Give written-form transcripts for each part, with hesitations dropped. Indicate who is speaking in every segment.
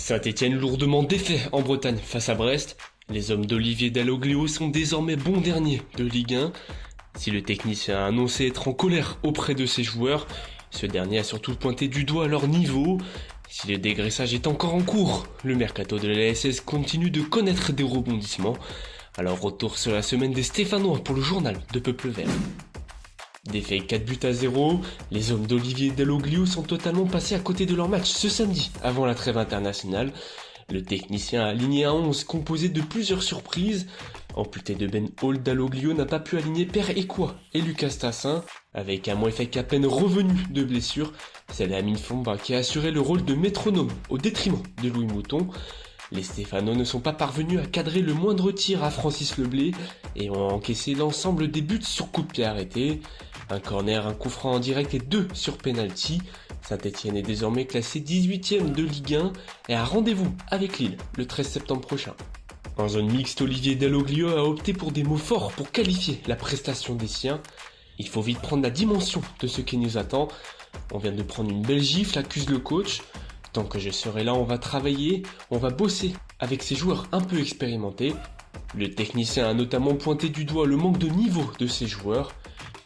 Speaker 1: Saint-Étienne lourdement défait en Bretagne face à Brest. Les hommes d'Olivier Dalloglio sont désormais bons derniers de Ligue 1. Si le technicien a annoncé être en colère auprès de ses joueurs, ce dernier a surtout pointé du doigt leur niveau. Si le dégraissage est encore en cours, le mercato de l'ASS continue de connaître des rebondissements. Alors retour sur la semaine des Stéphanois pour le journal de Peuple Vert. Défait 4-0, les hommes d'Olivier Dalloglio sont totalement passés à côté de leur match ce samedi avant la trêve internationale. Le technicien a aligné un 11 composé de plusieurs surprises. Amputé de Ben Hall, Dalloglio n'a pas pu aligner Per Ekwa et Lucas Tassin. Avec un Moefek à peine revenu de blessure, c'est Lamine Fomba qui a assuré le rôle de métronome au détriment de Louis Mouton. Les Stéphanois ne sont pas parvenus à cadrer le moindre tir à Francis Leblé et ont encaissé l'ensemble des buts sur coup de pied arrêté. Un corner, un coup franc en direct et 2 sur penalty. Saint-Étienne est désormais classé 18ème de Ligue 1 et a rendez-vous avec Lille le 13 septembre prochain. En zone mixte, Olivier Dalloglio a opté pour des mots forts pour qualifier la prestation des siens. Il faut vite prendre la dimension de ce qui nous attend. On vient de prendre une belle gifle, accuse le coach. Tant que je serai là, on va travailler, on va bosser avec ces joueurs un peu expérimentés. Le technicien a notamment pointé du doigt le manque de niveau de ces joueurs.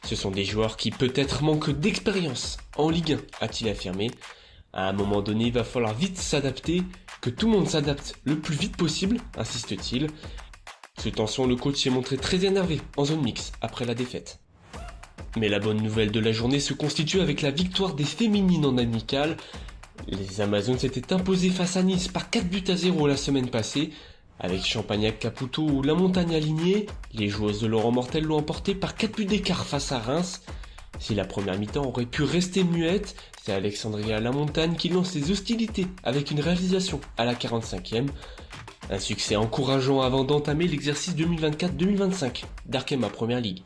Speaker 1: Ce sont des joueurs qui peut-être manquent d'expérience en Ligue 1, a-t-il affirmé. À un moment donné, il va falloir vite s'adapter, que tout le monde s'adapte le plus vite possible, insiste-t-il. Sous tension, le coach s'est montré très énervé en zone mixte après la défaite. Mais la bonne nouvelle de la journée se constitue avec la victoire des féminines en amical. Les Amazones s'étaient imposées face à Nice par 4-0 la semaine passée. Avec Champagnac Caputo ou La Montagne alignée, les joueuses de Laurent Mortel l'ont emporté par 4 buts d'écart face à Reims. Si la première mi-temps aurait pu rester muette, c'est Alexandria Lamontagne qui lance les hostilités avec une réalisation à la 45e. Un succès encourageant avant d'entamer l'exercice 2024-2025 d'Arkema Première Ligue.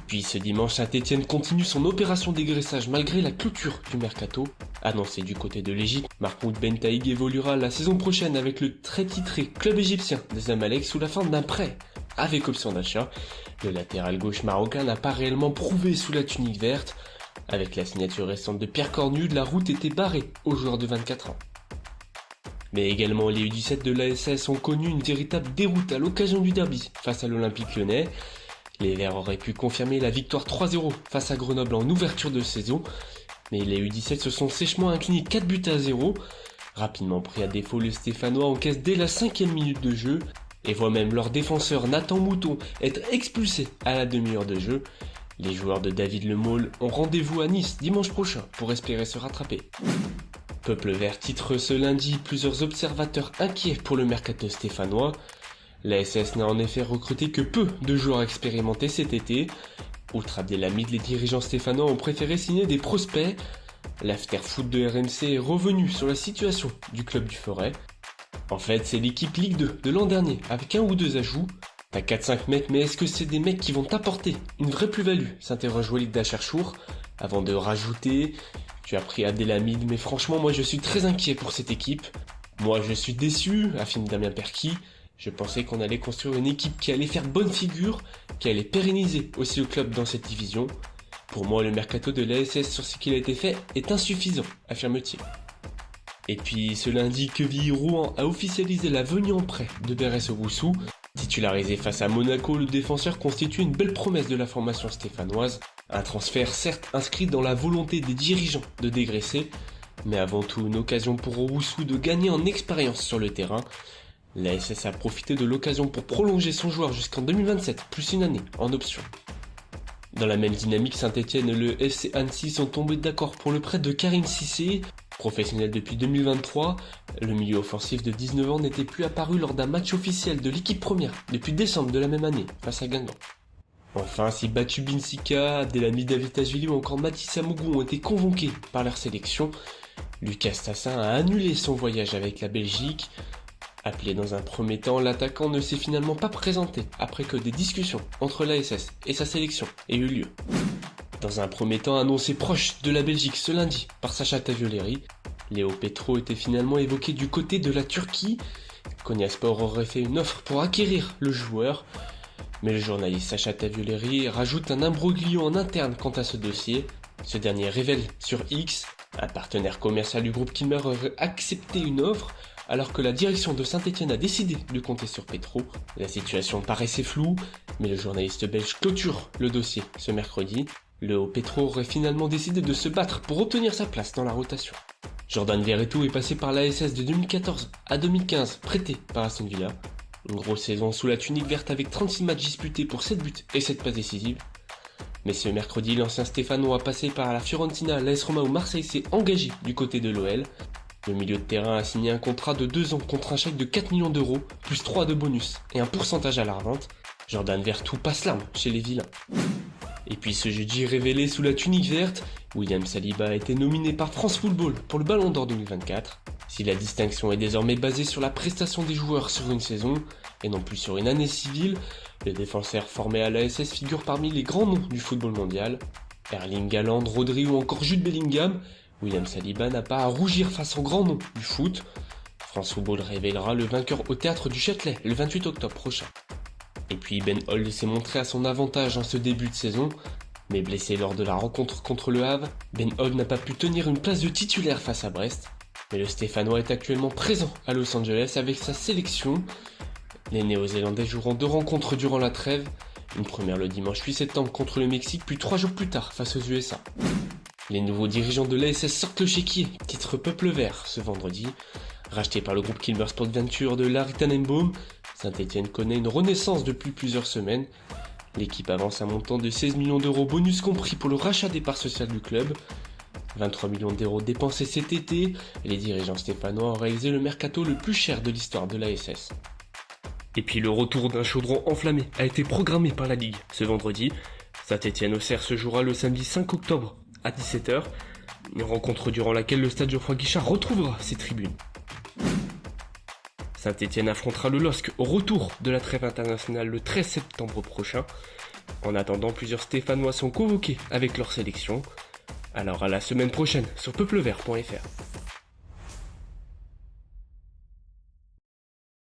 Speaker 1: Puis ce dimanche, Saint-Étienne continue son opération dégraissage malgré la clôture du mercato. Annoncé du côté de l'Égypte, Mahmoud Bentaïg évoluera la saison prochaine avec le très titré club égyptien des Zamalek sous la forme d'un prêt avec option d'achat. Le latéral gauche marocain n'a pas réellement prouvé sous la tunique verte. Avec la signature récente de Pierre Cornude, la route était barrée aux joueurs de 24 ans. Mais également les U17 de l'ASS ont connu une véritable déroute à l'occasion du derby face à l'Olympique Lyonnais. Les Verts auraient pu confirmer la victoire 3-0 face à Grenoble en ouverture de saison, mais les U17 se sont sèchement inclinés 4-0. Rapidement pris à défaut, les Stéphanois encaissent dès la 5e minute de jeu et voient même leur défenseur Nathan Mouton être expulsé à la demi-heure de jeu. Les joueurs de David Lemôle ont rendez-vous à Nice dimanche prochain pour espérer se rattraper. Peuple Vert titre ce lundi plusieurs observateurs inquiets pour le mercato stéphanois. L'ASS n'a en effet recruté que peu de joueurs expérimentés cet été. Outre Abdelhamid, les dirigeants stéphanois ont préféré signer des prospects. L'after-foot de RMC est revenu sur la situation du club du Forêt. En fait, c'est l'équipe Ligue 2 de l'an dernier, avec 1 ou 2 ajouts. T'as 4-5 mecs, mais est-ce que c'est des mecs qui vont t'apporter une vraie plus-value, s'interroge Walid Dacherchour. Avant de rajouter, tu as pris Abdelhamid, mais franchement, moi je suis très inquiet pour cette équipe. Moi je suis déçu, affirme Damien Perky. Je pensais qu'on allait construire une équipe qui allait faire bonne figure, qui allait pérenniser aussi le club dans cette division. Pour moi, le mercato de l'ASS sur ce qu'il a été fait est insuffisant, affirme-t-il. Et puis ce lundi, Quevilly Rouen a officialisé la venue en prêt de Beres Owusu. Titularisé face à Monaco, le défenseur constitue une belle promesse de la formation stéphanoise. Un transfert certes inscrit dans la volonté des dirigeants de dégraisser, mais avant tout une occasion pour Owusu de gagner en expérience sur le terrain. L'ASS a profité de l'occasion pour prolonger son joueur jusqu'en 2027, plus une année en option. Dans la même dynamique, Saint-Étienne et le FC Annecy sont tombés d'accord pour le prêt de Karim Cissé. Professionnel depuis 2023, le milieu offensif de 19 ans n'était plus apparu lors d'un match officiel de l'équipe première depuis décembre de la même année, face à Guingamp. Enfin, si Batu Binsika, Abdelhamid Davitashvili ou encore Mathis Amougou ont été convoqués par leur sélection, Lucas Tassin a annulé son voyage avec la Belgique. Appelé dans un premier temps, l'attaquant ne s'est finalement pas présenté après que des discussions entre l'ASS et sa sélection aient eu lieu. Dans un premier temps annoncé proche de la Belgique ce lundi par Sacha Tavioleri, Léo Petro était finalement évoqué du côté de la Turquie. Konyaspor aurait fait une offre pour acquérir le joueur, mais le journaliste Sacha Tavioleri rajoute un imbroglio en interne quant à ce dossier. Ce dernier révèle sur X Un partenaire commercial du groupe Kilmer aurait accepté une offre, alors que la direction de Saint-Étienne a décidé de compter sur Petro. La situation paraissait floue, mais le journaliste belge clôture le dossier ce mercredi. Le haut Petro aurait finalement décidé de se battre pour obtenir sa place dans la rotation. Jordan Verretou est passé par l'ASS de 2014 à 2015, prêté par Aston Villa. Une grosse saison sous la tunique verte avec 36 matchs disputés pour 7 buts et 7 passes décisives. Mais ce mercredi, l'ancien Stéphanois passé par la Fiorentina, l'AS Roma ou Marseille s'est engagé du côté de l'OL. Le milieu de terrain a signé un contrat de 2 ans contre un chèque de 4 millions d'euros, plus 3 de bonus et un pourcentage à la revente. Jordan Verretou passe l'arme chez les vilains. Et puis ce jeudi révélé sous la tunique verte, William Saliba a été nominé par France Football pour le Ballon d'Or 2024. Si la distinction est désormais basée sur la prestation des joueurs sur une saison, et non plus sur une année civile, le défenseur formé à l'ASS figure parmi les grands noms du football mondial. Erling Haaland, Rodri ou encore Jude Bellingham, William Saliba n'a pas à rougir face aux grands noms du foot. France Football révélera le vainqueur au Théâtre du Châtelet le 28 octobre prochain. Et puis Ben Holt s'est montré à son avantage en ce début de saison, mais blessé lors de la rencontre contre le Havre, Ben Holt n'a pas pu tenir une place de titulaire face à Brest. Mais le Stéphanois est actuellement présent à Los Angeles avec sa sélection. Les Néo-Zélandais joueront 2 rencontres durant la trêve, une première le dimanche 8 septembre contre le Mexique, puis 3 jours plus tard face aux USA. Les nouveaux dirigeants de l'ASS sortent le chéquier, titre Peuple Vert ce vendredi. Racheté par le groupe Kilmer Sport Venture de Larry Tannenbaum, Saint-Étienne connaît une renaissance depuis plusieurs semaines. L'équipe avance un montant de 16 millions d'euros bonus compris pour le rachat des parts sociales du club. 23 millions d'euros dépensés cet été, et les dirigeants stéphanois ont réalisé le mercato le plus cher de l'histoire de l'ASS. Et puis le retour d'un chaudron enflammé a été programmé par la Ligue ce vendredi. Saint-Étienne-Auxerre se jouera le samedi 5 octobre à 17h, une rencontre durant laquelle le stade Geoffroy Guichard retrouvera ses tribunes. Saint-Étienne affrontera le LOSC au retour de la trêve internationale le 13 septembre prochain. En attendant, plusieurs Stéphanois sont convoqués avec leur sélection. Alors à la semaine prochaine sur peuplevert.fr.